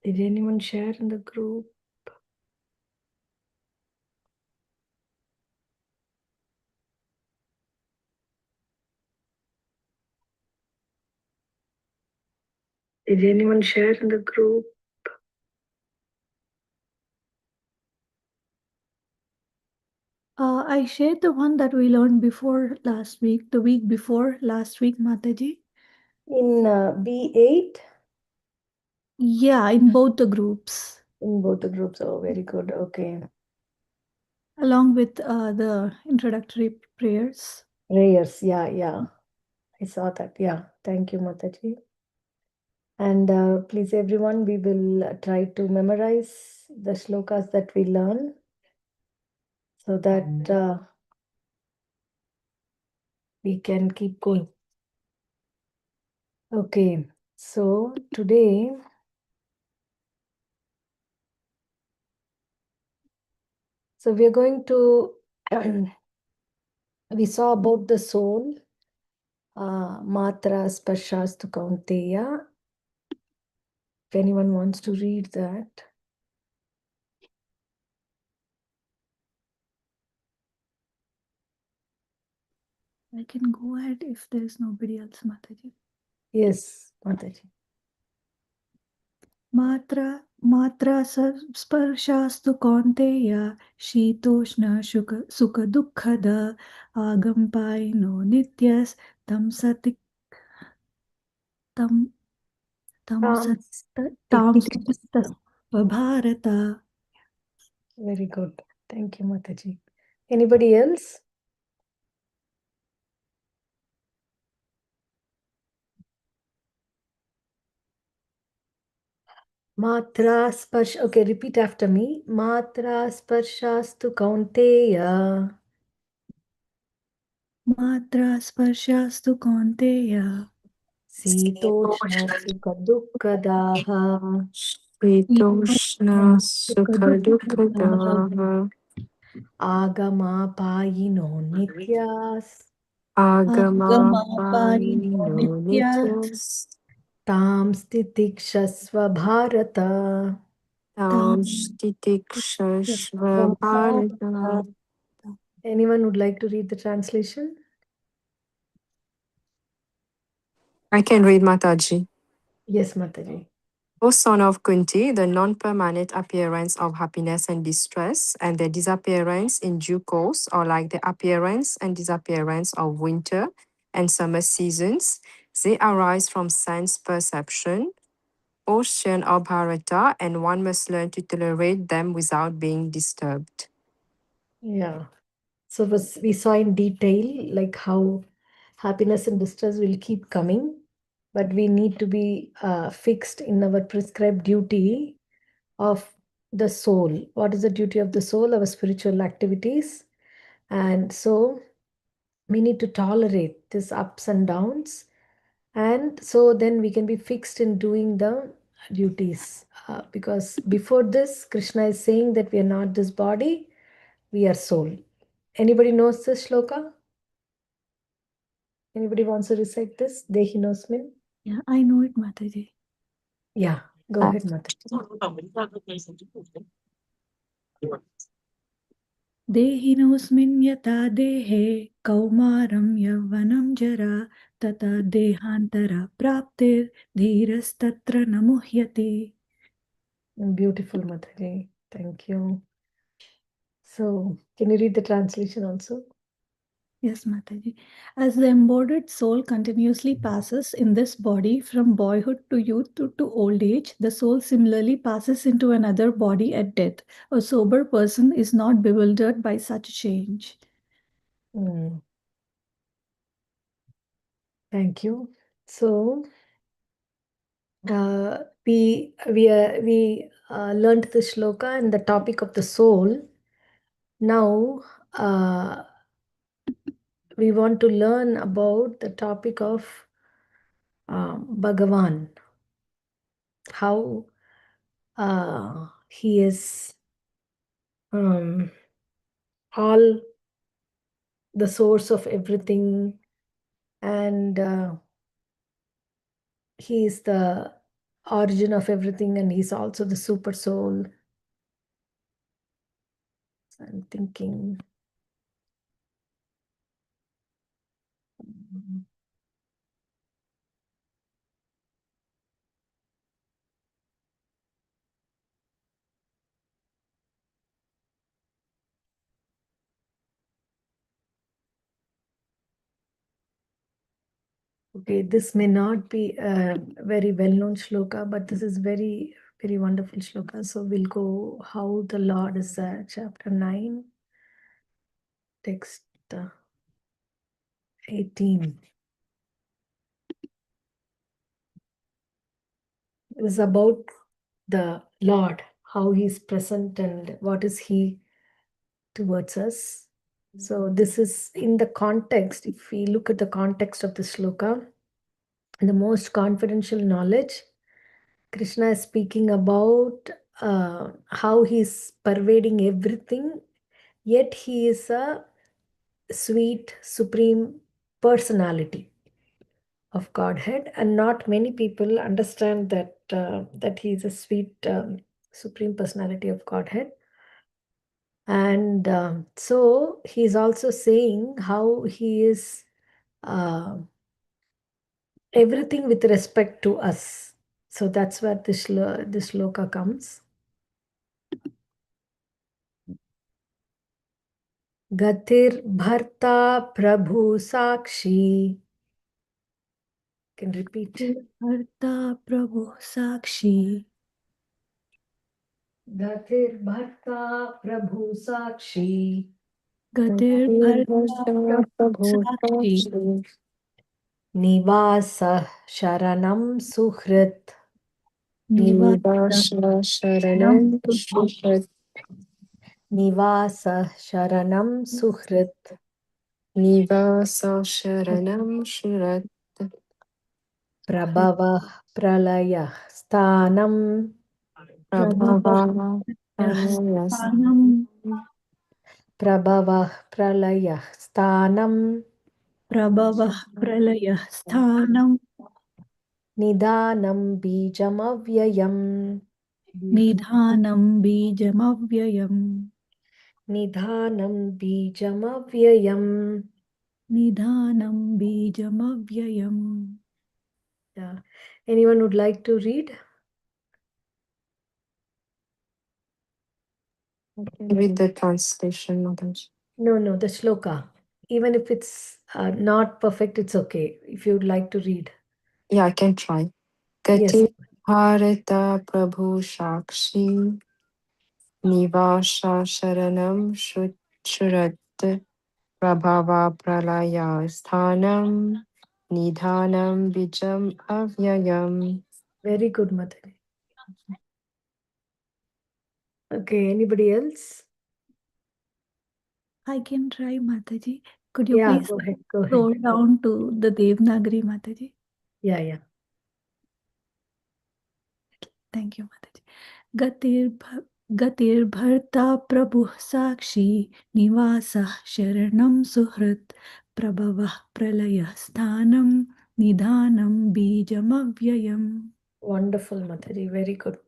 Did anyone share in the group? Did anyone share in the group? I shared the one that we learned before last week, the week before last week, Mataji. In B8? Yeah, in both the groups, In both the groups. Oh, very good. Okay. along with the introductory prayers. Prayers. Yeah, yeah. I saw that. Yeah. Thank you, Mataji. And please, everyone, we will try to memorize the shlokas that we learn so that we can keep going. Okay. So today, we are going to, we saw about the soul, Matra Sparshas to Kaunteya. If anyone wants to read that. I can go ahead if there's nobody else, Mataji. Yes, Mataji. मात्रा स्पर्शास्तु कौन्तेय शीतोष्ण सुखदुःखद आगम्पायिनो नित्यस् तं सति तं तं सत् तां Bharat. Very good. Thank you, Mataji. Anybody else? Matra sparsh. Okay, repeat after me. Matra sparshas kaunteya. मात्रा स्पर्शास्तु कौन्तेय Sitoshna sukha dukkadaha. Shitoshna Sukadukadaha Agama payino nityas. Agama आगमापायिनो Payino नित्यात् Nityas Tam stitikshasva bharata. Tam Stitikshashva Bharata. Anyone would like to read the translation? I can read Mataji. Yes, Mataji. O son of Kunti, the non-permanent appearance of happiness and distress and their disappearance in due course are like the appearance and disappearance of winter and summer seasons. They arise from sense perception, ocean of Bharata, and one must learn to tolerate them without being disturbed. Yeah. So we saw in detail like how happiness and distress will keep coming, but we need to be fixed in our prescribed duty of the soul. What is the duty of the soul? Our spiritual activities. And so we need to tolerate these ups and downs. And so then we can be fixed in doing the duties. Because before this, Krishna is saying that we are not this body, we are soul. Anybody knows this shloka? Anybody wants to recite this? Dehinosmin? Yeah, I know it, Mataji. Yeah, go ahead, Mata. देहिनोऽस्मिन् यथा देहे कौमारं यौवनं जरा तथा देहान्तरप्राप्तिर्धीरस्तत्र न मुह्यते. Beautiful, Mataji. Thank you. So, can you read the translation also? Yes, Mataji. As the embodied soul continuously passes in this body from boyhood to youth to old age, the soul similarly passes into another body at death. A sober person is not bewildered by such change. Mm, thank you. So, we learned the shloka and the topic of the soul. Now, we want to learn about the topic of Bhagavan, how he is um, all the source of everything, and he is the origin of everything, and he's also the super soul. So I'm thinking. Okay, this may not be a very well-known shloka, but this is very, very wonderful shloka. So we'll go how the Lord is chapter 9, text 18. It is about the Lord, how he's present and what is he towards us. So this is in the context, if we look at the context of the shloka, the most confidential knowledge, Krishna is speaking about how he's pervading everything, yet he is a sweet, supreme personality of Godhead, and not many people understand that he is a sweet, supreme personality of Godhead. And so he's also saying how he is uh, everything with respect to us. So that's where this shloka comes. Gatir Bharta Prabhu Sakshi. Can repeat. Bharta Prabhu Sakshi. Gatir Bharta Prabhu Sakshi. Gatir Bharta Prabhu Sakshi. Nivasa Sharanam Suhrit. Nivasa Sharanam Shukrat. Nivasa Sharanam Suhrit. Nivasa Sharanam Shurat. Prabhava Pralaya Sthanam. Prabhava Sthanam. Prabhava Pralaya Sthanam. Prabhavah Pralayah Sthanam. Nidanam Bijamavyayam. Nidhanam Bijamavyayam. Nidhanam Bijamavyayam. Nidhanam Bijamavyayam. Yeah. Anyone would like to read? Read the translation, Mataji. No, the shloka. Even if it's not perfect, it's okay. If you would like to read. Yeah, I can try. Yes. Gati Bharata Prabhu Shakshi Nivasha Sharanam Shurat Prabhava Pralaya Sthanam Nidhanam Bijam Avyayam. Very good, Madhuri. Okay, anybody else? I can try, Mataji. Could you Yeah, please go ahead. Go ahead. scroll down to the Devanagari, Mataji? Yeah. Thank you, Mataji. गतिर्भर्ता प्रभुः साक्षी निवासः शरणं सुहृत् प्रभवः प्रलयः स्थानं निधानं बीजमव्ययम्. Wonderful, Madhuri. Very good.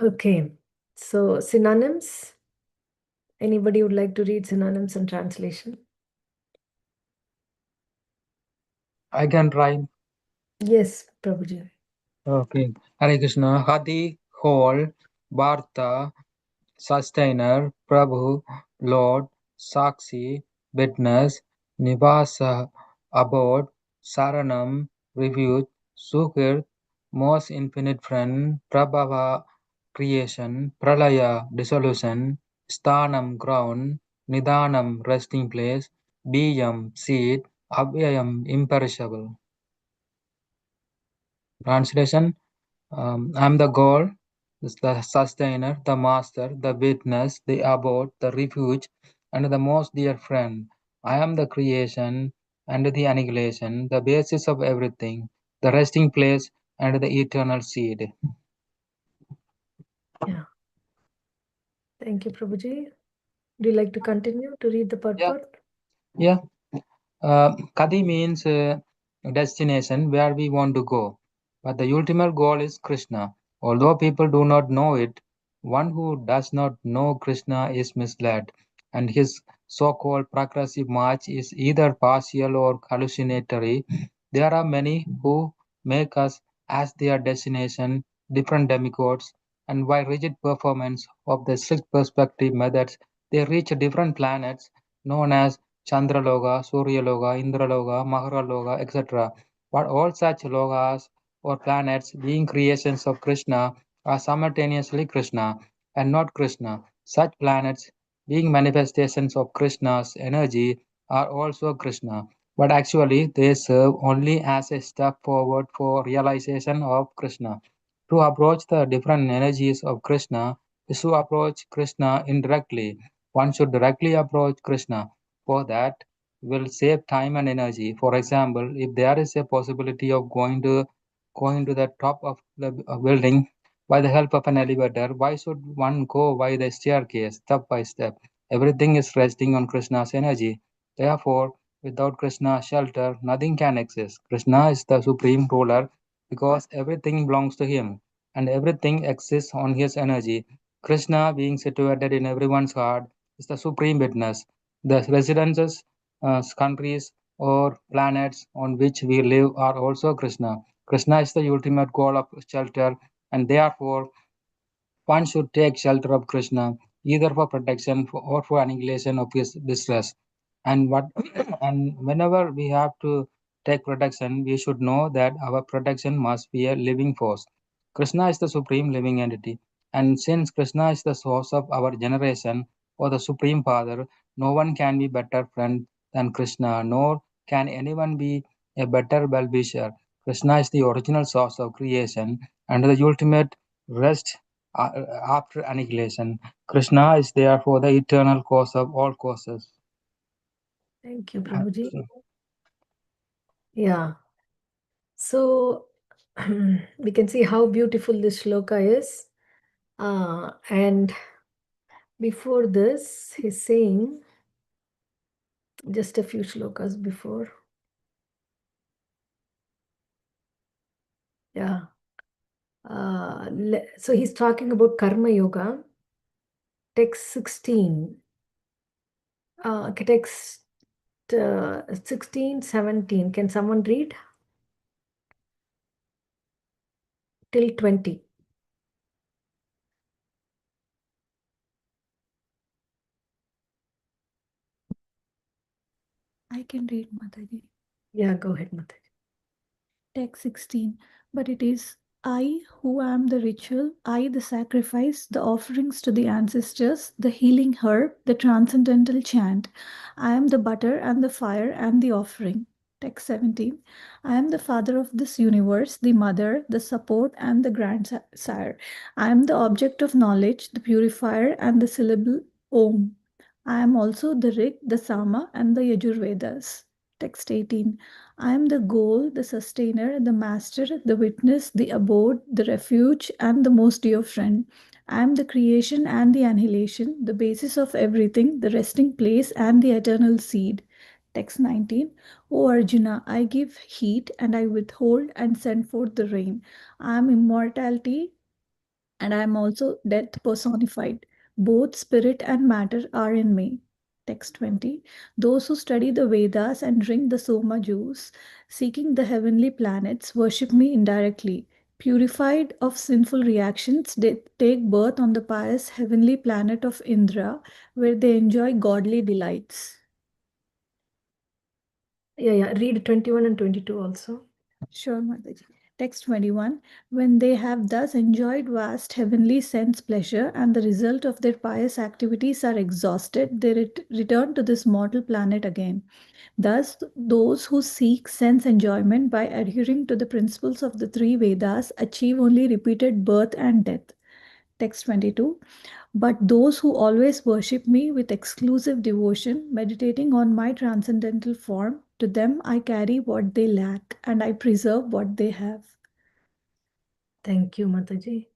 Okay. So synonyms. Anybody would like to read synonyms and translation? I can try. Yes, Prabhuji. Okay. Hare Krishna. Hadi, whole, Bharta, sustainer, Prabhu, Lord, Sakshi, witness, Nivasa, abode, Saranam, refuge, Sukir, most infinite friend, Prabhava, creation, Pralaya, dissolution, Sthanam, ground, Nidhanam, resting place, Bijam, seed, Avyayam, imperishable. Translation: I am the goal, the sustainer, the master, the witness, the abode, the refuge, and the most dear friend. I am the creation and the annihilation, the basis of everything, the resting place and the eternal seed. Yeah. Thank you, Prabhuji. Do you like to continue to read the purport? Yeah. Kadi means destination where we want to go. but the ultimate goal is Krishna. Although people do not know it, one who does not know Krishna is misled, and his so called progressive march is either partial or hallucinatory. There are many who make us as their destination, different demigods, and by rigid performance of the strict perspective methods, they reach different planets known as Chandraloga, Suryaloga, Indraloga, Maharaloga, etc. But all such logas or planets, being creations of Krishna, are simultaneously Krishna and not Krishna. Such planets, being manifestations of Krishna's energy, are also Krishna, but actually they serve only as a step forward for realization of Krishna. To approach the different energies of Krishna is to approach Krishna indirectly. One should directly approach Krishna. For that, will save time and energy. For example, if there is a possibility of going to the top of the building by the help of an elevator, why should one go by the staircase step by step? Everything is resting on Krishna's energy. Therefore, without Krishna's shelter, nothing can exist. Krishna is the supreme ruler because everything belongs to him and everything exists on his energy. Krishna, being situated in everyone's heart, is the supreme witness. The residences, countries, or planets on which we live are also Krishna. Krishna is the ultimate goal of shelter, and therefore one should take shelter of Krishna, either for protection or for annihilation of his distress. And what and whenever we have to take protection, we should know that our protection must be a living force. Krishna is the supreme living entity, and since Krishna is the source of our generation or the supreme father, no one can be better friend than Krishna, nor can anyone be a better well-wisher. Krishna is the original source of creation and the ultimate rest uh, after annihilation. Krishna is therefore the eternal cause of all causes. Thank you, Uh, Prabhuji. so- Yeah. So we can see how beautiful this shloka is. And before this, he's saying just a few shlokas before. Yeah. So he's talking about Karma Yoga, text 16. Text 16, 17. Can someone read till 20? I can read, Mataji. Yeah, go ahead, Mataji. Text 16. But it is I who am the ritual, I the sacrifice, the offerings to the ancestors, the healing herb, the transcendental chant. I am the butter and the fire and the offering. Text 17. I am the father of this universe, the mother, the support, and the grandsire. I am the object of knowledge, the purifier, and the syllable Om. I am also the Rig, the Sama, and the Yajurvedas. Text 18. I am the goal, the sustainer, the master, the witness, the abode, the refuge, and the most dear friend. I am the creation and the annihilation, the basis of everything, the resting place, and the eternal seed. Text 19. O Arjuna, I give heat and I withhold and send forth the rain. I am immortality and I am also death personified. Both spirit and matter are in me. Text 20. Those who study the Vedas and drink the Soma juice, seeking the heavenly planets, worship me indirectly. Purified of sinful reactions, they take birth on the pious heavenly planet of Indra, where they enjoy godly delights. Yeah. Read 21 and 22 also. Sure, Mataji. Text 21. When they have thus enjoyed vast heavenly sense pleasure and the result of their pious activities are exhausted, they return to this mortal planet again. Thus, those who seek sense enjoyment by adhering to the principles of the three Vedas achieve only repeated birth and death. Text 22. But those who always worship me with exclusive devotion, meditating on my transcendental form, to them I carry what they lack and I preserve what they have. Thank you, Mataji.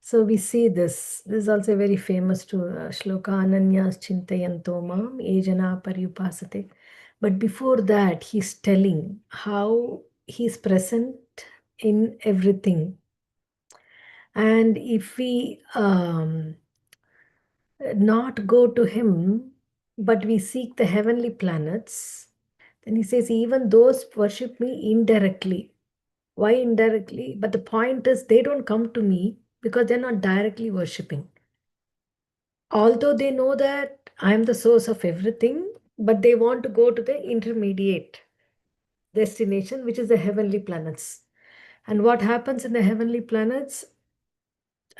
So we see this. This is also very famous to Shloka Ananyas Chintayanto Mam Ejana Paryupasate. But before that, he's telling how he's present in everything. And if we not go to him, but we seek the heavenly planets, then he says, even those worship me indirectly. Why indirectly? But the point is, they don't come to me because they're not directly worshipping. Although they know that I am the source of everything, but they want to go to the intermediate destination, which is the heavenly planets. And what happens in the heavenly planets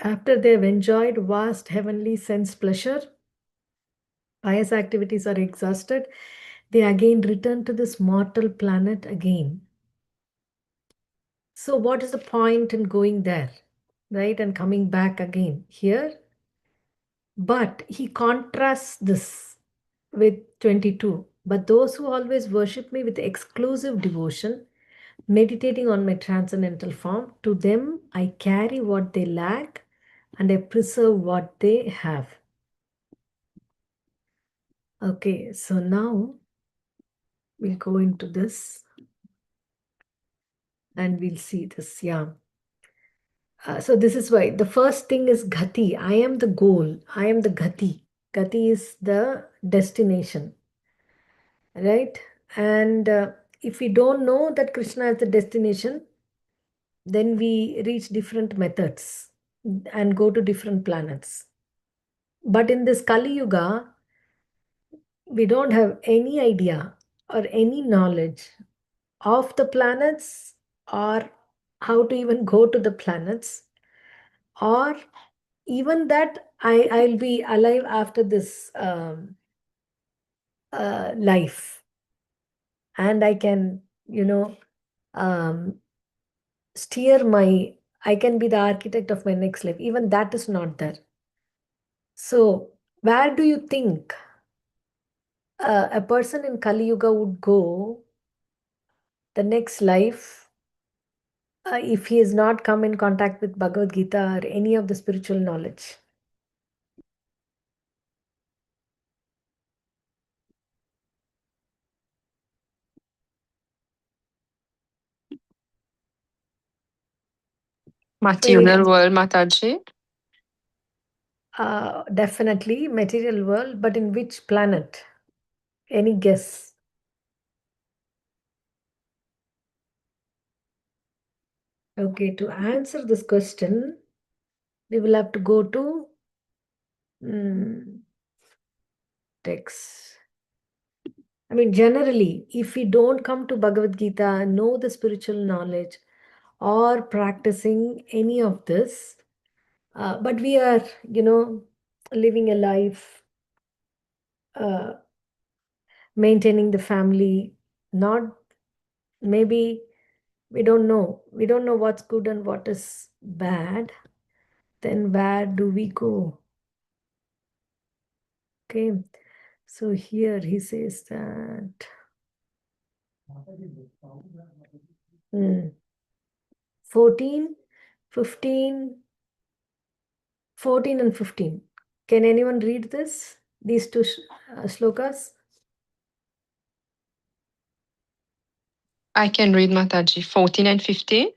after they've enjoyed vast heavenly sense pleasure, pious activities are exhausted, they again return to this mortal planet again. So, what is the point in going there, right? And coming back again here? But he contrasts this with 22. But those who always worship me with exclusive devotion, meditating on my transcendental form, to them I carry what they lack and I preserve what they have. Okay, so now we'll go into this and we'll see this. Yeah. So this is why the first thing is Ghati. I am the goal. I am the Ghati. Ghati is the destination, right? And if we don't know that Krishna is the destination, then we reach different methods and go to different planets. But in this Kali Yuga, we don't have any idea or any knowledge of the planets or how to even go to the planets, or even that I'll be alive after this life, and I can, um, steer my, I can be the architect of my next life. Even that is not there. So, where do you think a person in Kali Yuga would go the next life if he has not come in contact with Bhagavad Gita or any of the spiritual knowledge? Material world, Mataji. Definitely material world, but in which planet? Any guess? Okay, to answer this question, we will have to go to text. I mean, generally, if we don't come to Bhagavad Gita, know the spiritual knowledge, or practicing any of this, but we are, living a life, uh, maintaining the family, not maybe we don't know. We don't know what's good and what is bad. Then where do we go? Okay. So here he says that 14, 15, 14 and 15. Can anyone read this? These two slokas? I can read Mataji 14 and 15.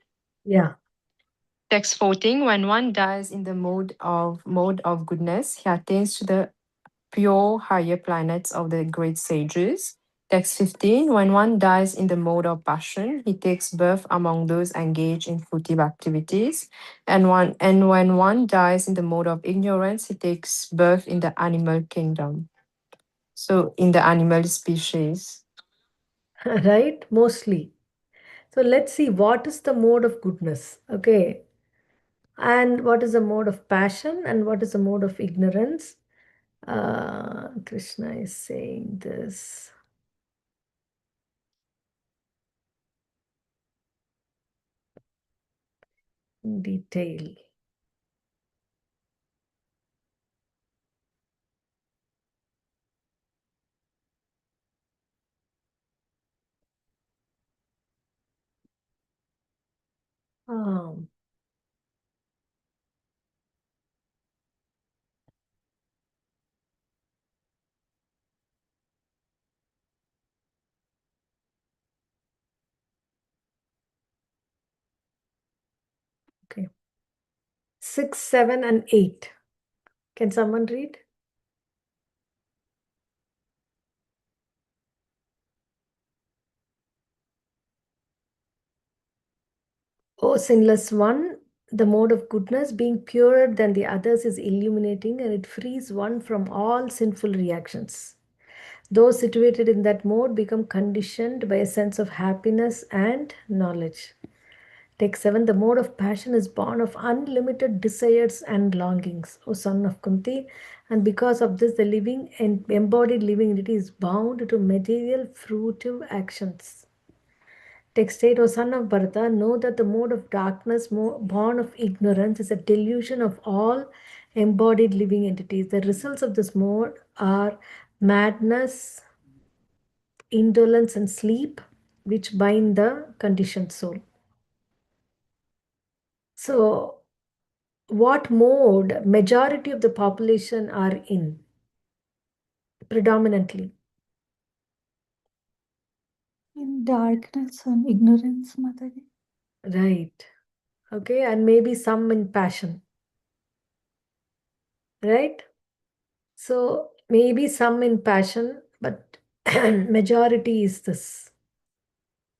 Yeah. Text 14, when one dies in the mode of goodness, he attains to the pure higher planets of the great sages. Text 15, when one dies in the mode of passion, he takes birth among those engaged in fruitive activities. And when one dies in the mode of ignorance, he takes birth in the animal kingdom. So in the animal species. Right? Mostly. So let's see what is the mode of goodness. Okay. And what is the mode of passion and what is the mode of ignorance? Krishna is saying this. In detail. Um, 6, 7, and 8. Can someone read? O sinless one, the mode of goodness, being purer than the others, is illuminating and it frees one from all sinful reactions. Those situated in that mode become conditioned by a sense of happiness and knowledge. Text 7. The mode of passion is born of unlimited desires and longings, O son of Kunti, and because of this, the living and embodied living entity is bound to material fruitive actions. Text 8, O son of Bharata, know that the mode of darkness, born of ignorance, is a delusion of all embodied living entities. The results of this mode are madness, indolence, and sleep, which bind the conditioned soul. So, what mode majority of the population are in? Predominantly. In darkness and ignorance, Mataji. Right. Okay, and maybe some in passion. Right? So maybe some in passion, but majority is this.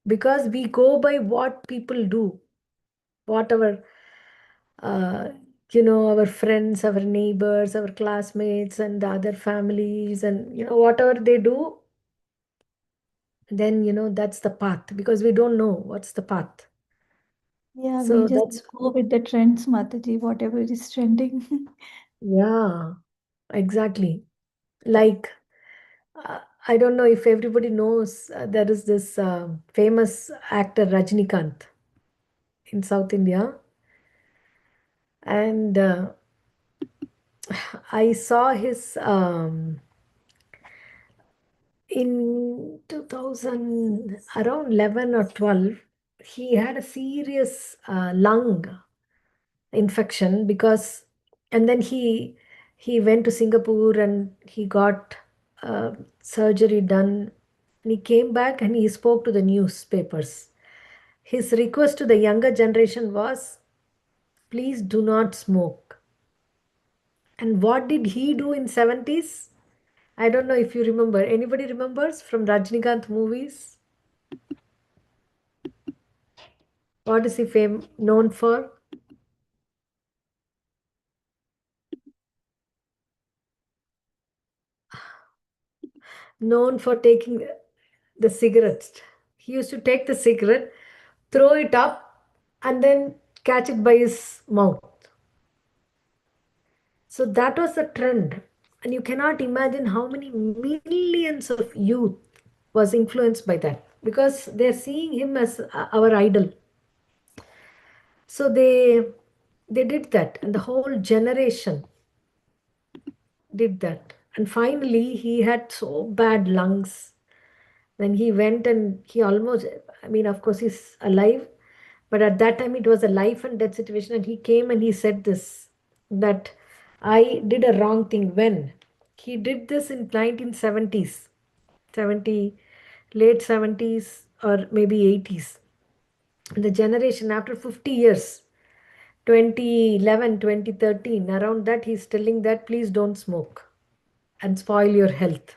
Because we go by what people do, what uh, our friends, our neighbors, our classmates, and the other families, and whatever they do, then that's the path because we don't know what's the path. Yeah, we So just that's go with the trends, Mataji, whatever is trending. yeah, exactly. Like uh, I don't know if everybody knows there is this famous actor Rajnikant in South India, and I saw his in 2000 around 11 or 12. He had a serious lung infection because, and then he went to Singapore and he got surgery done. And he came back and he spoke to the newspapers. His request to the younger generation was, please do not smoke. And what did he do in 70s? I don't know if you remember. Anybody remembers from Rajnikant movies? What is he known for? Known for taking the cigarettes. He used to take the cigarette, throw it up, and then catch it by his mouth. So that was the trend. And you cannot imagine how many millions of youth was influenced by that because they're seeing him as our idol. So they did that, and the whole generation did that. And finally, he had so bad lungs. Then he went and he almost, I mean, of course, he's alive, but at that time it was a life and death situation. And he came and he said this that I did a wrong thing when he did this in 1970s, 70, late 70s, or maybe 80s. The generation after 50 years, 2011, 2013, around that, he's telling that please don't smoke and spoil your health.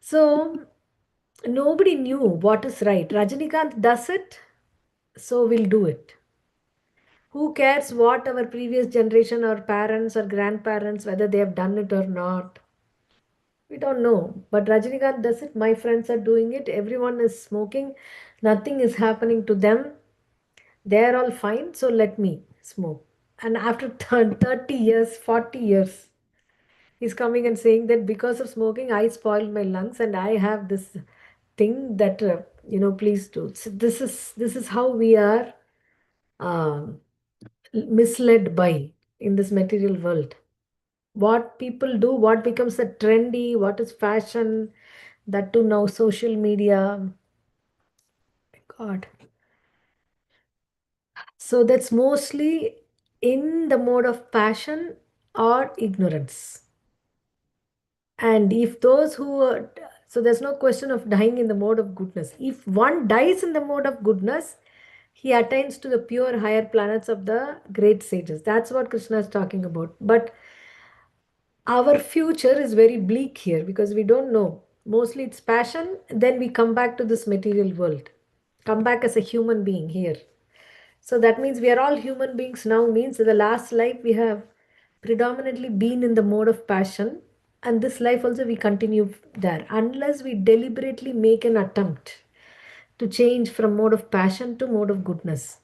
So nobody knew what is right. Rajinikanth does it, so we'll do it. Who cares what our previous generation or parents or grandparents, whether they have done it or not? We don't know. But Rajinikanth does it. My friends are doing it. Everyone is smoking. Nothing is happening to them. They're all fine, so let me smoke. And after 30 years, 40 years, he's coming and saying that because of smoking, I spoiled my lungs and I have this thing that, please do. So this is how we are um, misled by in this material world. What people do, what becomes a trendy, what is fashion, that too now social media. God. So that's mostly in the mode of passion or ignorance. And if those who are, so there's no question of dying in the mode of goodness. If one dies in the mode of goodness, he attains to the pure higher planets of the great sages. That's what Krishna is talking about. But our future is very bleak here because we don't know. Mostly it's passion, then we come back to this material world, come back as a human being here. So that means we are all human beings now, means the last life we have predominantly been in the mode of passion, and this life also we continue there unless we deliberately make an attempt to change from mode of passion to mode of goodness.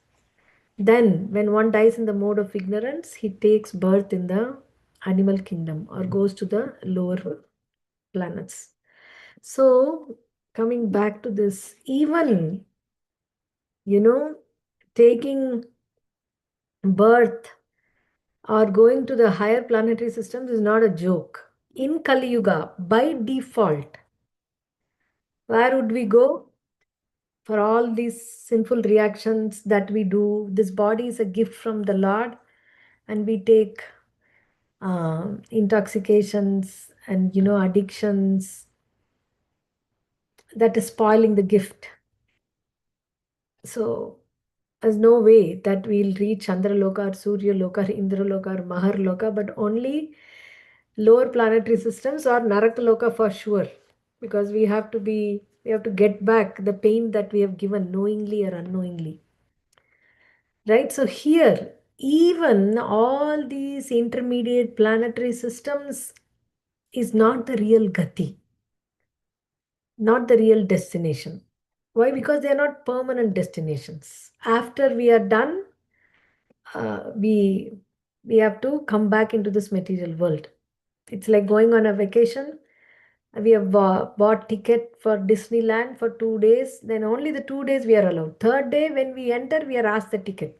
Then, when one dies in the mode of ignorance, he takes birth in the animal kingdom or goes to the lower planets. So, coming back to this, even, taking birth or going to the higher planetary systems is not a joke. In Kali Yuga, by default, where would we go? For all these sinful reactions that we do, this body is a gift from the Lord, and we take intoxications and addictions that is spoiling the gift. So there's no way that we'll reach Chandraloka or Surya Loka or Indraloka or Mahar Loka, but only lower planetary systems or Narakaloka for sure, because we have to get back the pain that we have given knowingly or unknowingly. Right? So here, even all these intermediate planetary systems is not the real gati, not the real destination. Why? Because they are not permanent destinations. After we are done, we have to come back into this material world. It's like going on a vacation. We have bought ticket for Disneyland for 2 days. Then only the 2 days we are allowed. Third day when we enter, we are asked the ticket.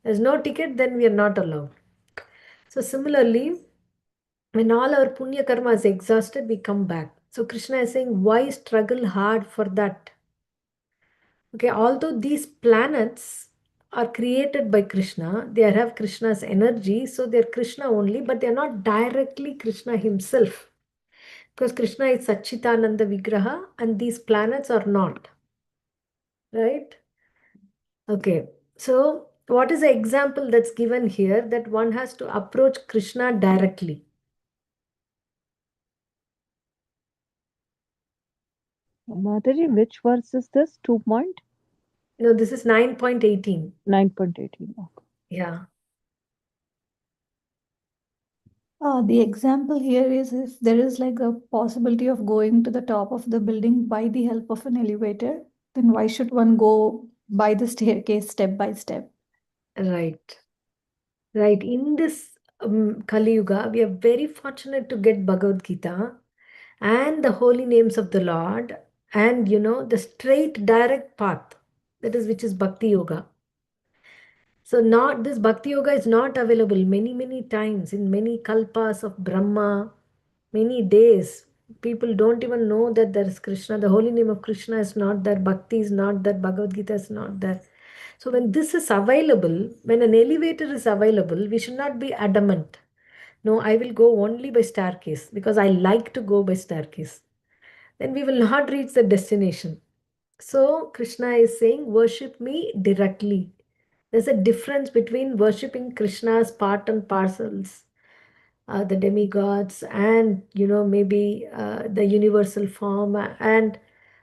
There's no ticket, then we are not allowed. So similarly, when all our punya karma is exhausted, we come back. So Krishna is saying, why struggle hard for that? Okay, although these planets are created by Krishna, they have Krishna's energy, so they're Krishna only, but they're not directly Krishna himself. Because Krishna is Satchitananda Vigraha and these planets are not. Right? Okay. So, what is the example that's given here that one has to approach Krishna directly? Mataji, which verse is this? 2 point? No, this is 9.18. 9.18. Okay. Yeah. The example here is if there is like a possibility of going to the top of the building by the help of an elevator, then why should one go by the staircase step by step? Right. Right. In this Kali Yuga, we are very fortunate to get Bhagavad Gita and the holy names of the Lord and, the straight direct path, that is, which is Bhakti Yoga. So not this Bhakti Yoga is not available many times in many kalpas of Brahma, many days. People don't even know that there is Krishna. The holy name of Krishna is not there. Bhakti is not there. Bhagavad Gita is not there. So when this is available, when an elevator is available, we should not be adamant. No, I will go only by staircase because I like to go by staircase. Then we will not reach the destination. So Krishna is saying, worship me directly. There's a difference between worshipping Krishna's part and parcels, the demigods, and maybe the universal form and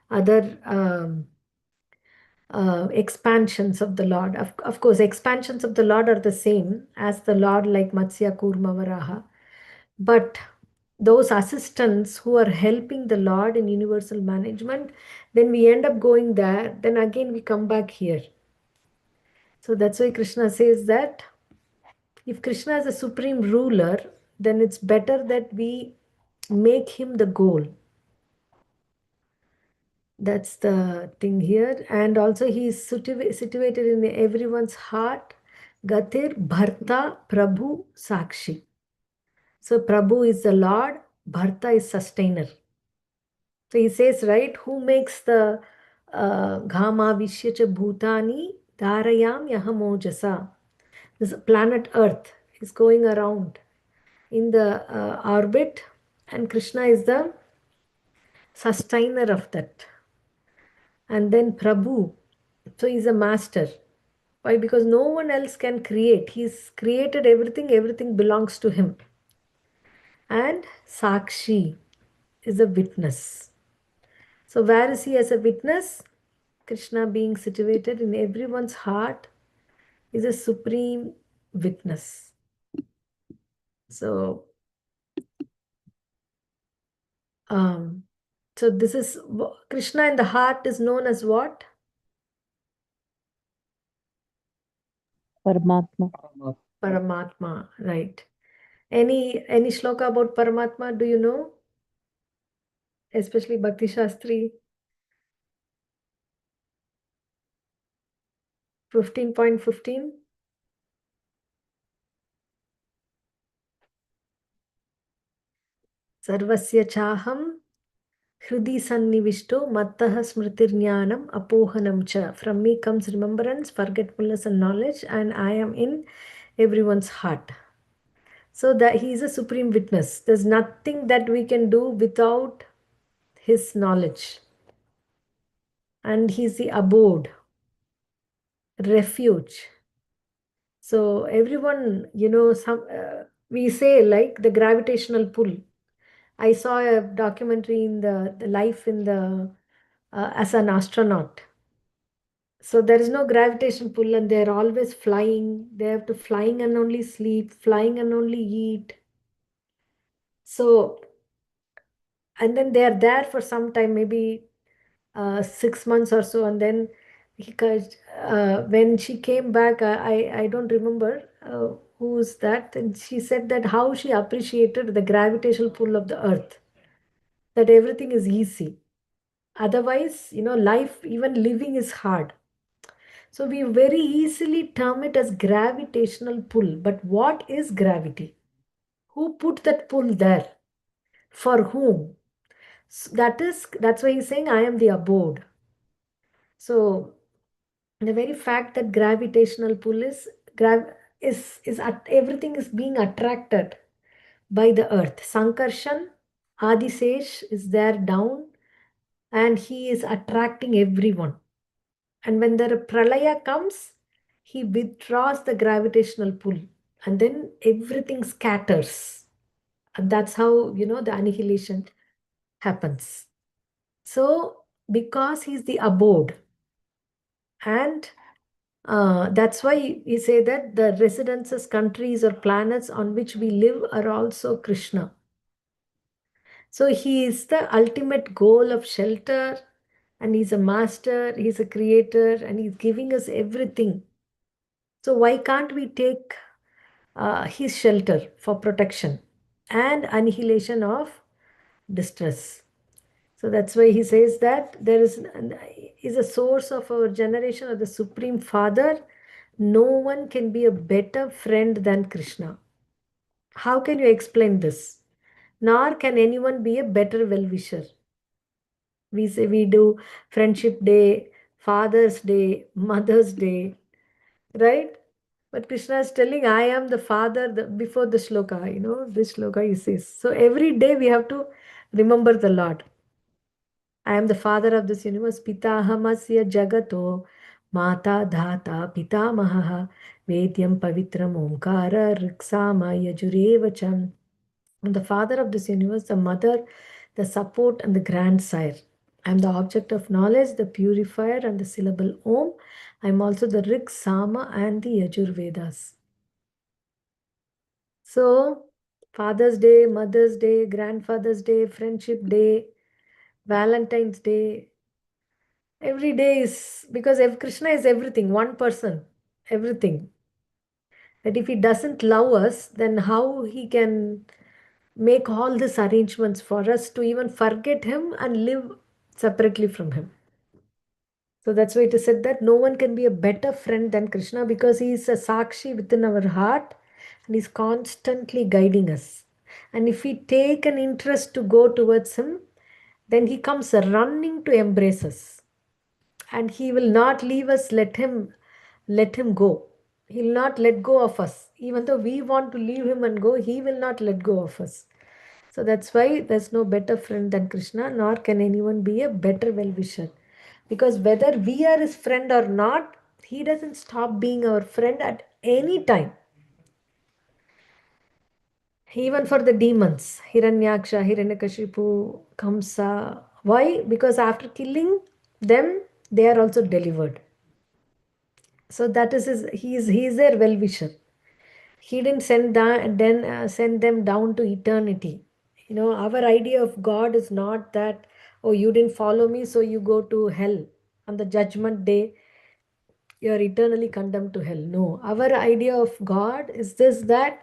other expansions of the Lord. Of course, expansions of the Lord are the same as the Lord, like Matsya, Kurma, Varaha. But those assistants who are helping the Lord in universal management, then we end up going there, then again we come back here. So that's why Krishna says that if Krishna is a supreme ruler, then it's better that we make him the goal. That's the thing here. And also he is situated in everyone's heart. Gatir Bharta Prabhu Sakshi. So Prabhu is the Lord, Bharta is sustainer. So he says, right, who makes the Ghama Vishyacha Bhutani Dharayam Yahamojasa. This planet Earth is going around in the orbit, and Krishna is the sustainer of that. And then Prabhu, so he's a master. Why? Because no one else can create. He's created everything, everything belongs to him. And Sakshi is a witness. So, where is he as a witness? Krishna being situated in everyone's heart is a supreme witness. So, um, so this is Krishna in the heart is known as what? Paramatma. Paramatma, right? Any shloka about Paramatma? Do you know? Especially Bhakti Shastri 15.15. Sarvasya chaham Hridi sannivishto mattaha smritirnyanam apohanam cha. From me comes remembrance, forgetfulness and knowledge, and I am in everyone's heart. So that he is a supreme witness. There's nothing that we can do without his knowledge. And he's the abode, refuge. So everyone, we say like the gravitational pull. I saw a documentary in the life in the as an astronaut. So there is no gravitation pull and they're always flying. They have to flying and only sleep, flying and only eat. So, and then they are there for some time, maybe 6 months or so. And then when she came back, I don't remember who's that. And she said that how she appreciated the gravitational pull of the earth, that everything is easy. Otherwise, life, even living is hard. So we very easily term it as gravitational pull. But what is gravity? Who put that pull there? For whom? That's why he's saying I am the abode. So the very fact that gravitational pull everything is being attracted by the earth. Sankarshan, Adisesh is there down and he is attracting everyone. And when the pralaya comes, he withdraws the gravitational pull and then everything scatters. And that's how, the annihilation happens. So, because he's the abode, and that's why we say that the residences, countries, or planets on which we live are also Krishna. So, he is the ultimate goal of shelter, and he's a master, he's a creator, and he's giving us everything. So, why can't we take his shelter for protection and annihilation of distress? So that's why he says that there is a source of our generation of the Supreme Father. No one can be a better friend than Krishna. How can you explain this? Nor can anyone be a better well-wisher. We say we do Friendship Day, Father's Day, Mother's Day, right? But Krishna is telling, I am the Father before the shloka, this shloka he says. So every day we have to remember the Lord. I am the father of this universe. Pitahamasya jagato mata dhata pitamaha vedyam pavitram omkara riksama yajurevacham. I'm the father of this universe, the mother, the support, and the grandsire. I am the object of knowledge, the purifier, and the syllable Om. I am also the Rig, Sama, and the Yajur Vedas. So, Father's Day, Mother's Day, Grandfather's Day, Friendship Day, Valentine's Day, every day is because Krishna is everything, one person, everything. That if he doesn't love us, then how he can make all these arrangements for us to even forget him and live separately from him? So that's why it is said that no one can be a better friend than Krishna because he is a Sakshi within our heart and he's constantly guiding us. And if we take an interest to go towards him, then he comes running to embrace us. And he will not leave us, let him go. He'll not let go of us. Even though we want to leave him and go, he will not let go of us. So that's why there's no better friend than Krishna, nor can anyone be a better well-wisher. Because whether we are his friend or not, He doesn't stop being our friend at any time. Even for the demons, Hiranyaksha, Hiranyakashipu, Kamsa. Why? Because after killing them, they are also delivered. So that is he is their well-wisher. He didn't send them down to eternity. Our idea of God is not that, oh, you didn't follow me, so you go to hell. On the judgment day, you are eternally condemned to hell. No, our idea of God is this, that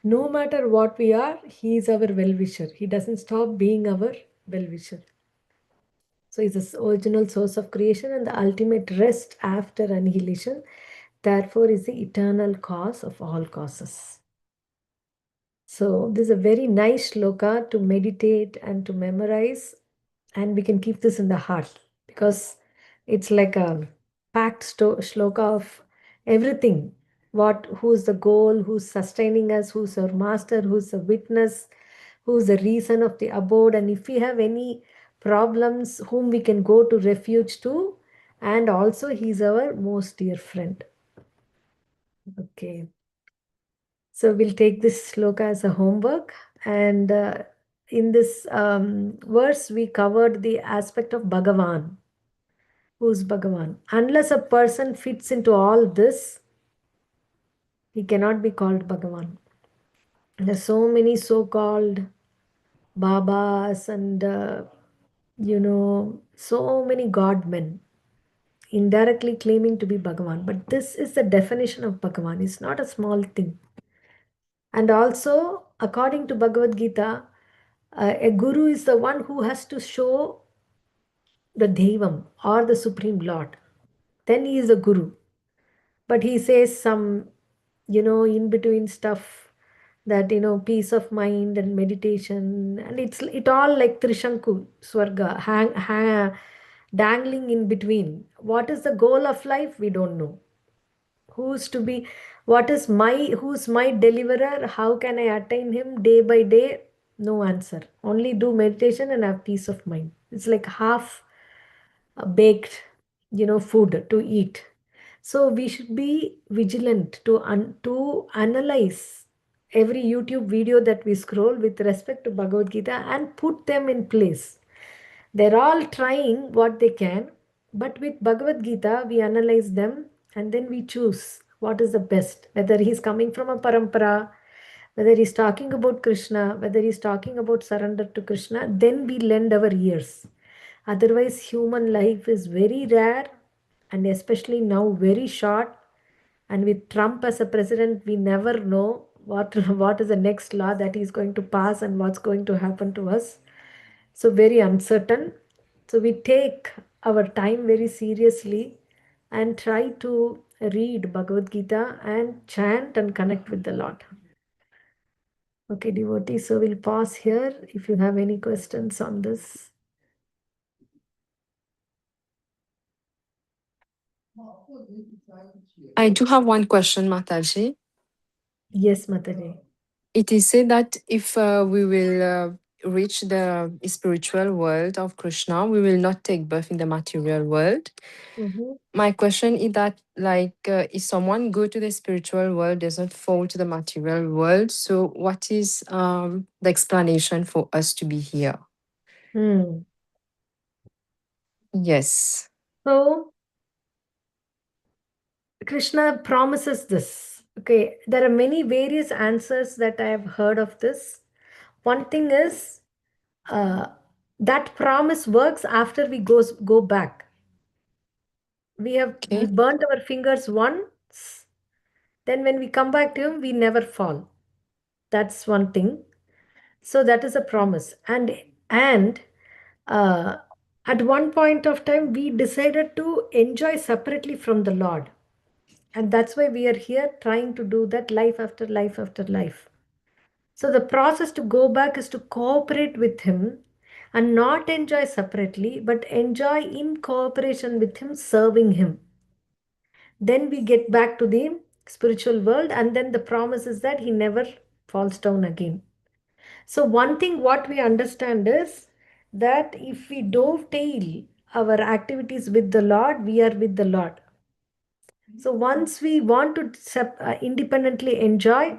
no matter what we are, He is our well-wisher. He doesn't stop being our well-wisher. So He's the original source of creation and the ultimate rest after annihilation. Therefore, is the eternal cause of all causes. So this is a very nice shloka to meditate and to memorize, and we can keep this in the heart because it's like a packed shloka of everything. Who's the goal, who's sustaining us, who's our master, who's the witness, who's the reason of the abode, and if we have any problems, whom we can go to refuge to, and also he's our most dear friend. Okay. So we'll take this sloka as a homework. And in this verse, we covered the aspect of Bhagavan. Who's Bhagavan? Unless a person fits into all this, he cannot be called Bhagavan. There's so many so-called Babas and, so many godmen indirectly claiming to be Bhagavan. But this is the definition of Bhagavan. It's not a small thing. And also, according to Bhagavad Gita, a guru is the one who has to show the Devam or the Supreme Lord. Then he is a guru. But he says some, in between stuff that, peace of mind and meditation. And it all like Trishanku, Swarga, dangling in between. What is the goal of life? We don't know. Who's my deliverer? How can I attain him day by day? No answer. Only do meditation and have peace of mind. It's like half baked, food to eat. So we should be vigilant to analyze every YouTube video that we scroll with respect to Bhagavad Gita and put them in place. They're all trying what they can, but with Bhagavad Gita, we analyze them and then we choose what is the best. Whether he's coming from a parampara, whether he's talking about Krishna, whether he's talking about surrender to Krishna, then we lend our ears. Otherwise, human life is very rare and especially now very short. And with Trump as a president, we never know what is the next law that he's going to pass and what's going to happen to us. So very uncertain. So we take our time very seriously and try to read Bhagavad Gita and chant and connect with the Lord. Okay, devotees, so we'll pause here if you have any questions on this. I do have one question, Mataji. Yes, Mataji. It is said that if we will reach the spiritual world of Krishna, we will not take birth in the material world. Mm-hmm. My question is that, like, if someone go to the spiritual world, doesn't fall to the material world, so what is the explanation for us to be here? Yes. So Krishna promises this. Okay, there are many various answers that I have heard of this. One thing is that promise works after we go back. We Okay. burnt our fingers once, then when we come back to him, we never fall. That's one thing. So that is a promise. And uh, at one point of time, we decided to enjoy separately from the Lord. And that's why we are here trying to do that life after life after life. So the process to go back is to cooperate with Him and not enjoy separately, but enjoy in cooperation with Him, serving Him. Then we get back to the spiritual world, and then the promise is that He never falls down again. So, one thing what we understand is that if we dovetail our activities with the Lord, we are with the Lord. So once we want to independently enjoy,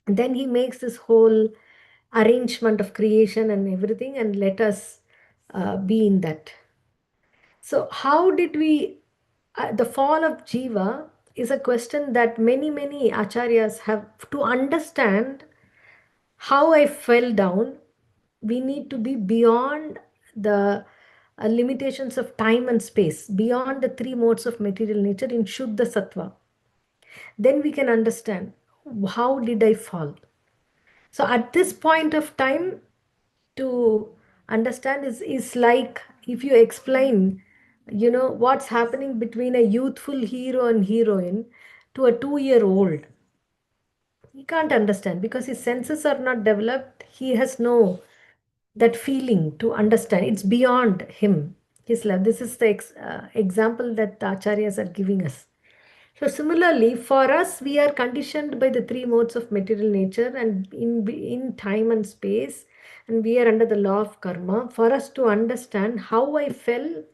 then he makes this whole arrangement of creation and everything and let us be in that. So how did we, the fall of Jiva is a question that many acharyas have to understand how I fell down. We need to be beyond the limitations of time and space, beyond the three modes of material nature in Shuddha Sattva. Then we can understand how did I fall. So at this point of time, to understand is like if you explain, what's happening between a youthful hero and heroine to a 2-year-old. He can't understand because his senses are not developed. He has no that feeling to understand. It's beyond him, his love. This is the example that the acharyas are giving us. So similarly, for us, we are conditioned by the three modes of material nature and in time and space, and we are under the law of karma. For us to understand how I fell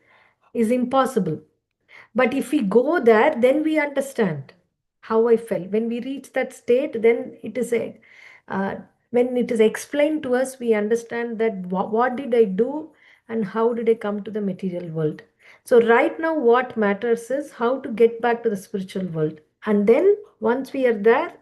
is impossible. But if we go there, then we understand how I felt. When we reach that state, then it is uh, when it is explained to us, we understand that what did I do and how did I come to the material world. So right now, what matters is how to get back to the spiritual world. And then once we are there,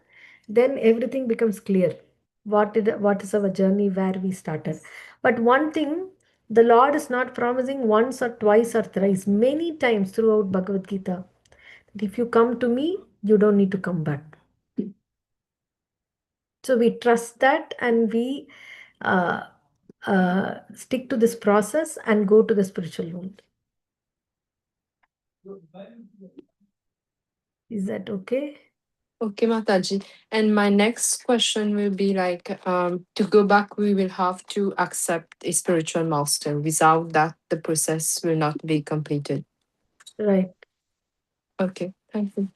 then everything becomes clear. What is our journey where we started. But one thing, the Lord is not promising once or twice or thrice, many times throughout Bhagavad Gita, that if you come to me, you don't need to come back. So we trust that and we uh, stick to this process and go to the spiritual world. Is that okay? Okay, Mataji. And my next question will be like, to go back, we will have to accept a spiritual master. Without that, the process will not be completed. Right. Okay, thank you.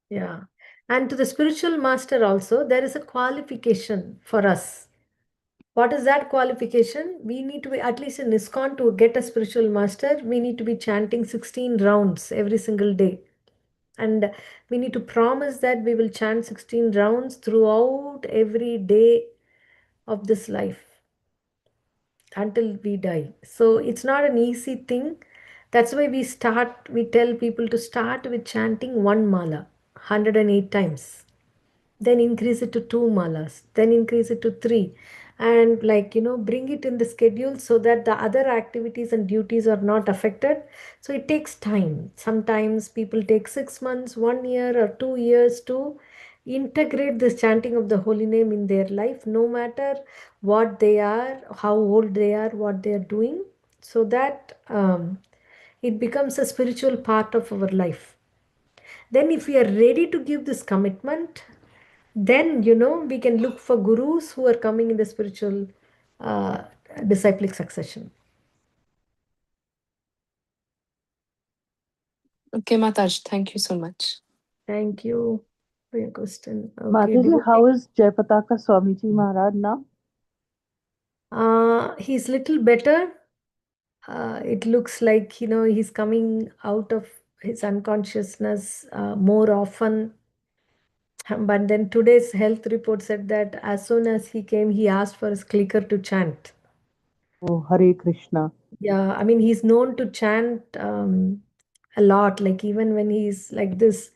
Yeah. And to the spiritual master also, there is a qualification for us. What is that qualification? We need to be, at least in ISKCON, to get a spiritual master, we need to be chanting 16 rounds every single day. And we need to promise that we will chant 16 rounds throughout every day of this life until we die. So it's not an easy thing. That's why we tell people to start with chanting one mala 108 times, then increase it to 2 malas, then increase it to 3, and bring it in the schedule so that the other activities and duties are not affected. So it takes time. Sometimes people take 6 months, 1 year or 2 years to integrate this chanting of the holy name in their life, no matter what they are, how old they are, what they are doing, so that it becomes a spiritual part of our life. Then if we are ready to give this commitment, then we can look for gurus who are coming in the spiritual uh, disciplic succession. Okay, Mataji, thank you so much. Thank you for your question. Okay, Mataji, how is Jayapataka Swamiji Maharaj now? he's little better. It looks like he's coming out of his unconsciousness more often. But then today's health report said that as soon as he came, he asked for his clicker to chant. Oh, Hare Krishna. Yeah, I mean, he's known to chant a lot. Like even when he's like this,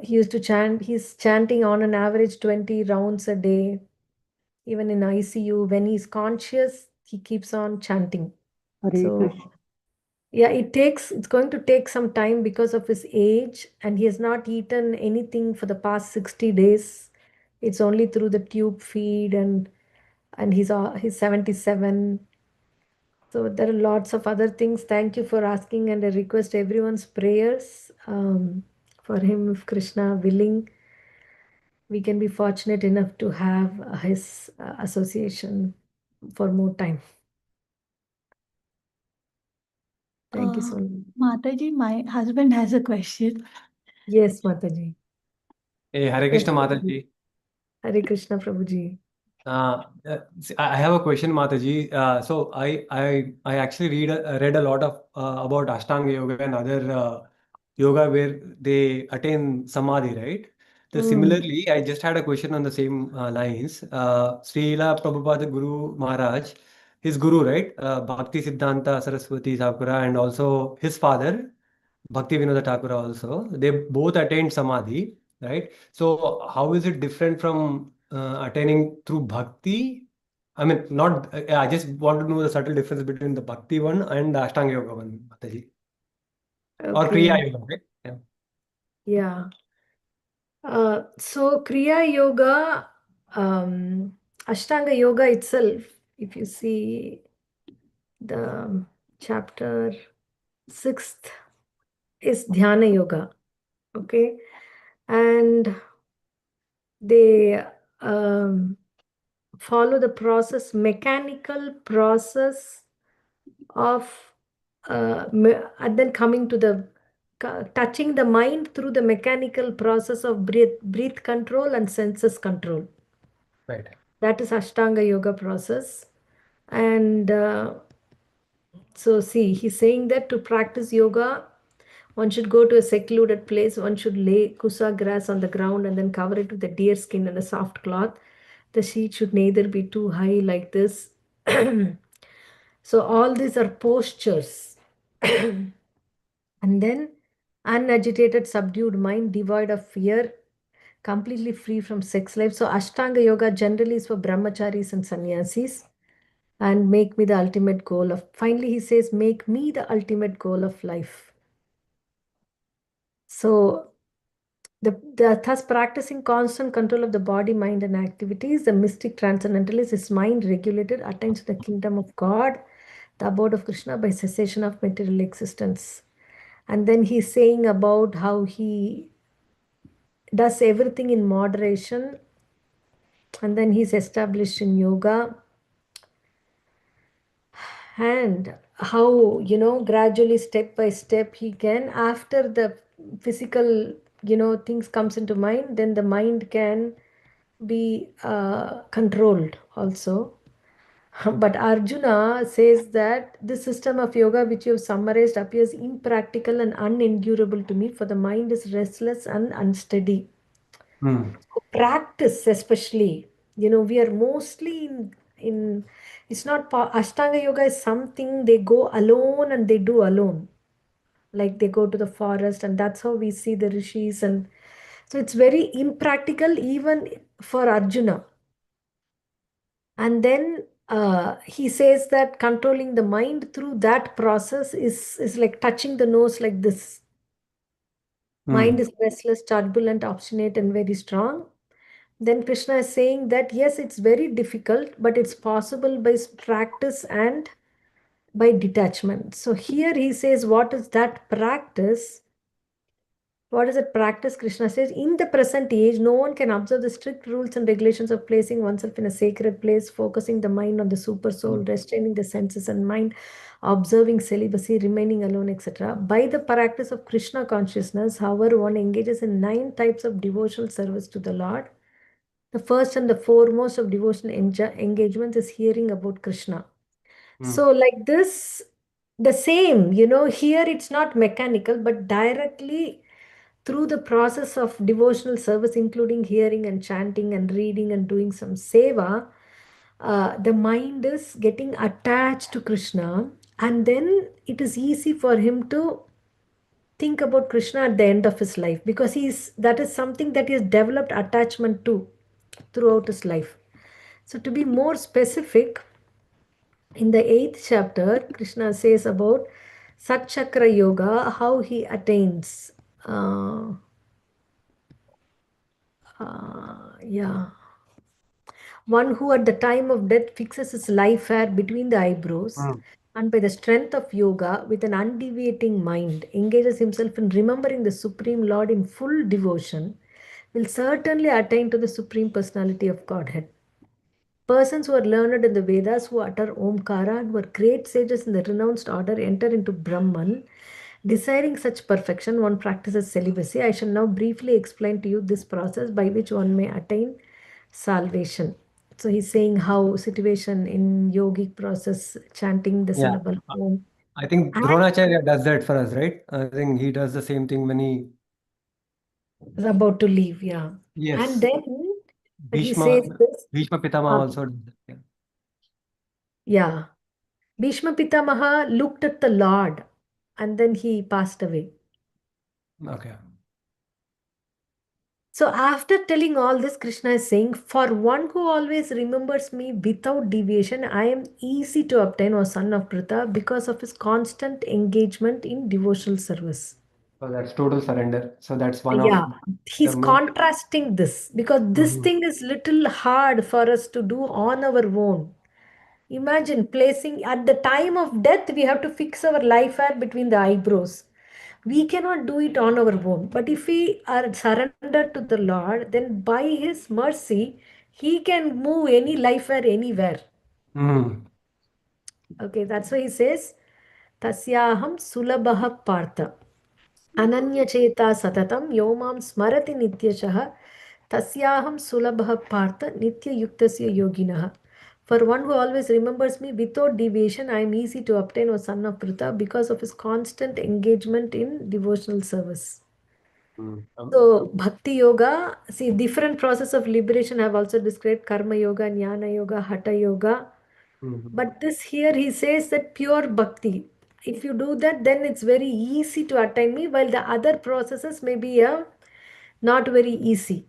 he used to chant. He's chanting on an average 20 rounds a day. Even in ICU, when he's conscious, he keeps on chanting. Hare So Krishna. yeah, it's going to take some time because of his age, and he has not eaten anything for the past 60 days. It's only through the tube feed, and he's 77. So there are lots of other things. Thank you for asking, and I request everyone's prayers for him. If Krishna willing, we can be fortunate enough to have his association for more time. Thank you so much. Mataji, my husband has a question. Yes, Mataji. Hey, Hare Yes, Krishna Prabhuji. Mataji. Hare Krishna, Prabhuji. I have a question, Mataji. So I actually read a lot of about Ashtanga Yoga and other yoga where they attain samadhi, right? So similarly, I just had a question on the same lines. Srila Prabhupada Guru Maharaj, his guru, right? Bhakti Siddhanta Saraswati Thakura, and also his father, Bhakti Vinod Thakura also. They both attained samadhi, right? So how is it different from attaining through bhakti? I mean, not. I just want to know the subtle difference between the bhakti one and the Ashtanga Yoga one, Mataji. Or Kriya Okay. Yoga, right? Yeah. Yeah. So Kriya Yoga, Ashtanga Yoga itself, if you see the chapter 6th is Dhyana Yoga. Okay. And they follow the process, mechanical process of and then coming to the touching the mind through the mechanical process of breath control and senses control. Right. That is Ashtanga Yoga process. And so see, he's saying that to practice yoga, one should go to a secluded place. One should lay kusa grass on the ground and then cover it with a deer skin and a soft cloth. The sheet should neither be too high like this. So all these are postures. And then unagitated, subdued mind, devoid of fear, completely free from sex life. So Ashtanga Yoga generally is for brahmacharis and sannyasis. And make me the ultimate goal of, finally he says, make me the ultimate goal of life. So thus practicing constant control of the body, mind, and activities, the mystic transcendentalist is mind regulated, attains the kingdom of God, the abode of Krishna by cessation of material existence. And then he's saying about how he does everything in moderation, and then he's established in yoga, and how, gradually, step by step, he can, after the physical, things comes into mind, then the mind can be controlled also. But Arjuna says that this system of yoga which you have summarized appears impractical and unendurable to me, for the mind is restless and unsteady. Hmm. Practice, especially, we are mostly in it's not Ashtanga Yoga is something they go alone and they do alone. Like they go to the forest, and that's how we see the rishis. And so it's very impractical even for Arjuna. And then he says that controlling the mind through that process is like touching the nose like this. Mind Hmm. is restless, turbulent, obstinate, and very strong. Then Krishna is saying that yes, it's very difficult, but it's possible by practice and by detachment. So here he says, what is that practice? What is that practice? Krishna says, in the present age, no one can observe the strict rules and regulations of placing oneself in a sacred place, focusing the mind on the super soul, restraining the senses and mind, observing celibacy, remaining alone, etc. By the practice of Krishna consciousness, however, one engages in 9 types of devotional service to the Lord. The first and the foremost of devotional engagement is hearing about Krishna. So, like this, the same, here it's not mechanical, but directly through the process of devotional service, including hearing and chanting and reading and doing some seva, the mind is getting attached to Krishna, and then it is easy for him to think about Krishna at the end of his life, because that is something that he has developed attachment to throughout his life. So, to be more specific, in the 8th chapter, Krishna says about Satchakra Yoga, how he attains. Yeah. One who at the time of death fixes his life hair between the eyebrows, Hmm. and by the strength of yoga, with an undeviating mind, engages himself in remembering the Supreme Lord in full devotion, will certainly attain to the Supreme Personality of Godhead. Persons who are learned in the Vedas, who utter Omkara, and who are great sages in the renounced order, enter into Brahman. Desiring such perfection, one practices celibacy. I shall now briefly explain to you this process by which one may attain salvation. So he's saying how situation in yogic process, chanting the Yeah. syllable Om. I think And Dronacharya does that for us, right? I think he does the same thing when he. is about to leave, yeah. And Yes. then he Bhishma, says this, Bhishma Pitama uh, also does that. Yeah. yeah. Bhishma Pitamaha looked at the Lord and then he passed away. Okay. So after telling all this, Krishna is saying, for one who always remembers me without deviation, I am easy to obtain, O son of Pritha, because of his constant engagement in devotional service. So that's total surrender. So that's one of Yeah, the he's main. contrasting this because this Mhm. thing is little hard for us to do on our own. Imagine placing at the time of death, we have to fix our life hair between the eyebrows. We cannot do it on our own. But if we are surrendered to the Lord, then by His mercy, He can move any life hair anywhere. Mm. Okay, that's why He says, Tasyaham sulabha partha. Ananyacheta satatam yomam smarati nityashah tasyaham sulabha partha nitya yuktasya yoginaha. For one who always remembers me without deviation, I am easy to obtain, O son of Pritha, because of his constant engagement in devotional service. Mm. So, Bhakti Yoga, see, different process of liberation have also described Karma Yoga, Jnana Yoga, Hatha Yoga. Mhm. But this here, he says that pure Bhakti. If you do that, then it's very easy to attain me, while the other processes may be not very easy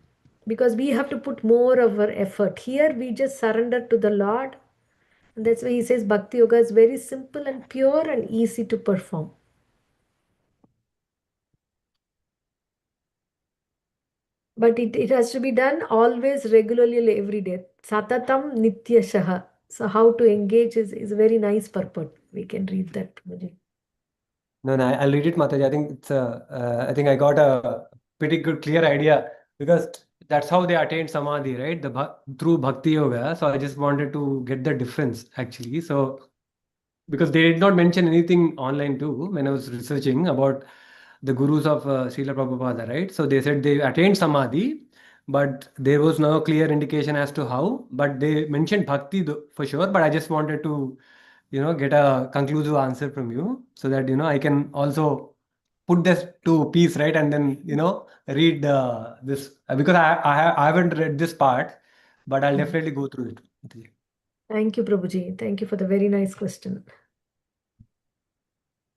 because we have to put more of our effort. Here, we just surrender to the Lord. And that's why he says Bhakti Yoga is very simple and pure and easy to perform. But it has to be done always, regularly, every day. Satatam nityashaha. So how to engage is a very nice purport. We can read that, Prabhuji. No, no, I'll read it, Mataji. I think it's I think I got a pretty good, clear idea because that's how they attained samadhi, right? Through bhakti yoga. So I just wanted to get the difference actually. So because they did not mention anything online too when I was researching about the gurus of Srila Prabhupada, right? So they said they attained samadhi, but there was no clear indication as to how. But they mentioned bhakti for sure. But I just wanted to, get a conclusive answer from you so that I can also put this to piece, right? And then read this because I haven't read this part, but I'll definitely go through it. Thank you, Prabhuji. Thank you for the very nice question.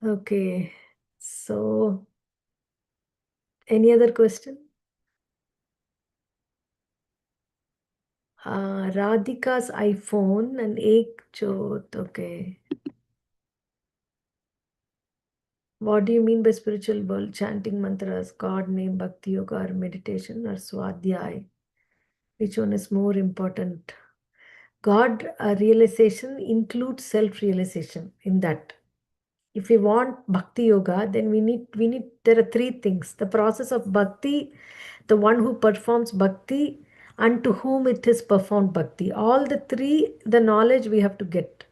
Okay. So, any other question? Radhika's iPhone and Ek Jot. Okay. What do you mean by spiritual world? Chanting mantras, God name, bhakti yoga, or meditation, or swadhyay? Which one is more important? God realization includes self-realization in that. If we want bhakti yoga, then we need there are three things. The process of bhakti, the one who performs bhakti, and to whom it is performed bhakti. All the three, the knowledge we have to get.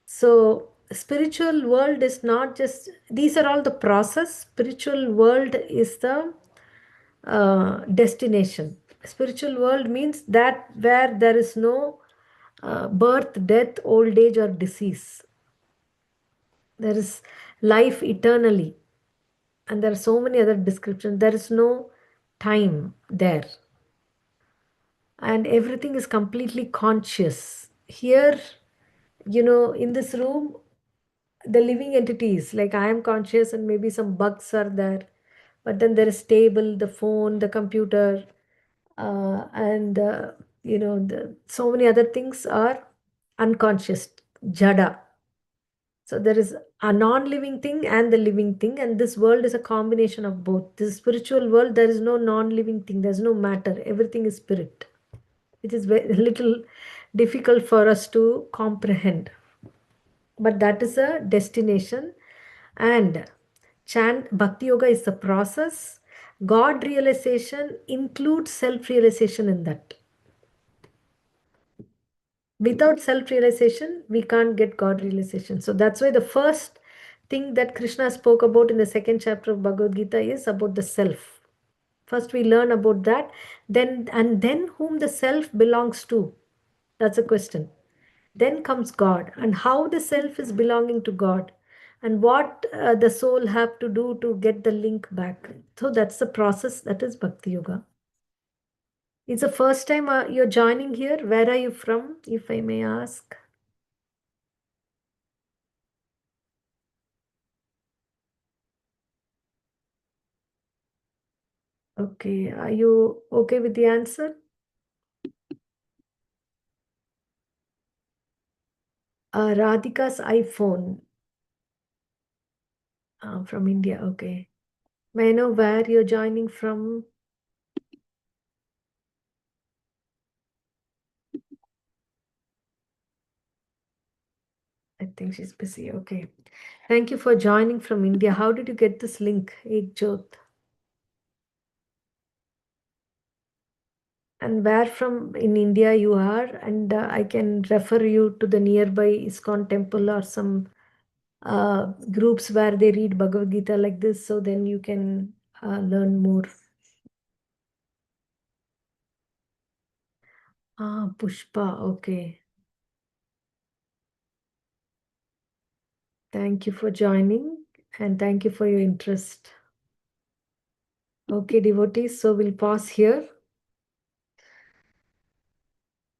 So spiritual world is not just these are all the process. Spiritual world is the destination. Spiritual world means that where there is no birth, death, old age, or disease. There is life eternally, and there are so many other descriptions. There is no time there, and everything is completely conscious. Here, in this room, the living entities like I am conscious and maybe some bugs are there, but then there is table, the phone, the computer, and so many other things are unconscious, jada. So there is a non-living thing and the living thing, and this world is a combination of both. This spiritual world, there is no non-living thing, there's no matter, everything is spirit. It is very little difficult for us to comprehend, but that is a destination. And chant bhakti yoga is the process. God realization includes self realization in that. Without self realization, we can't get God realization. So that's why the first thing that Krishna spoke about in the second chapter of Bhagavad Gita is about the self. First, we learn about that, then whom the self belongs to. That's a question. Then comes God, and how the self is belonging to God. and what the soul have to do to get the link back. So that's the process, that is Bhakti Yoga. It's the first time you're joining here. Where are you from, if I may ask? Okay, are you okay with the answer? Radhika's iPhone. From India, okay. May I know where you're joining from? I think she's busy. Okay. Thank you for joining from India. How did you get this link, Ekjot? And where from in India you are? And I can refer you to the nearby ISKCON temple or some groups where they read Bhagavad Gita like this. So then you can learn more. Pushpa. Okay. Thank you for joining and thank you for your interest. Okay, devotees. So we'll pause here.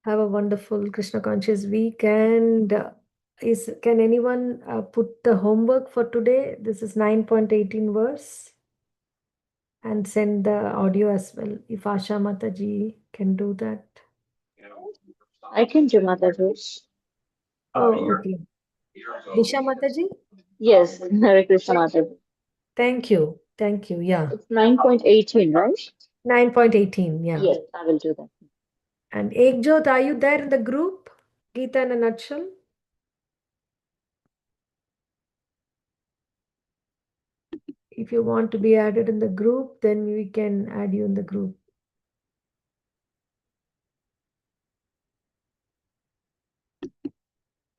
Have a wonderful Krishna conscious week. And can anyone put the homework for today? This is 9.18 verse. And send the audio as well. If Asha Mataji can do that. I can do Mataji. Oh, okay. Disha Mataji? Yes, Hare Krishna Mataji. Thank you. Thank you. Yeah. It's 9.18, right? 9.18. Yeah. Yes, I will do that. And Ekjot, are you there in the group? Geeta in a nutshell? If you want to be added in the group, then we can add you in the group.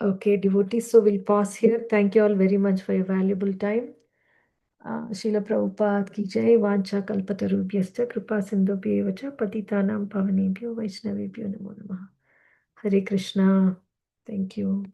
Okay, devotees. So we'll pause here. Thank you all very much for your valuable time. Srila Prabhupada ki jai, Vancha Kalpatarubhyascha, Kripa Sindhubhyev cha, Patitanam Pavanebhyo, Vaishnavebhyo Namo Namaha. Hare Krishna. Thank you.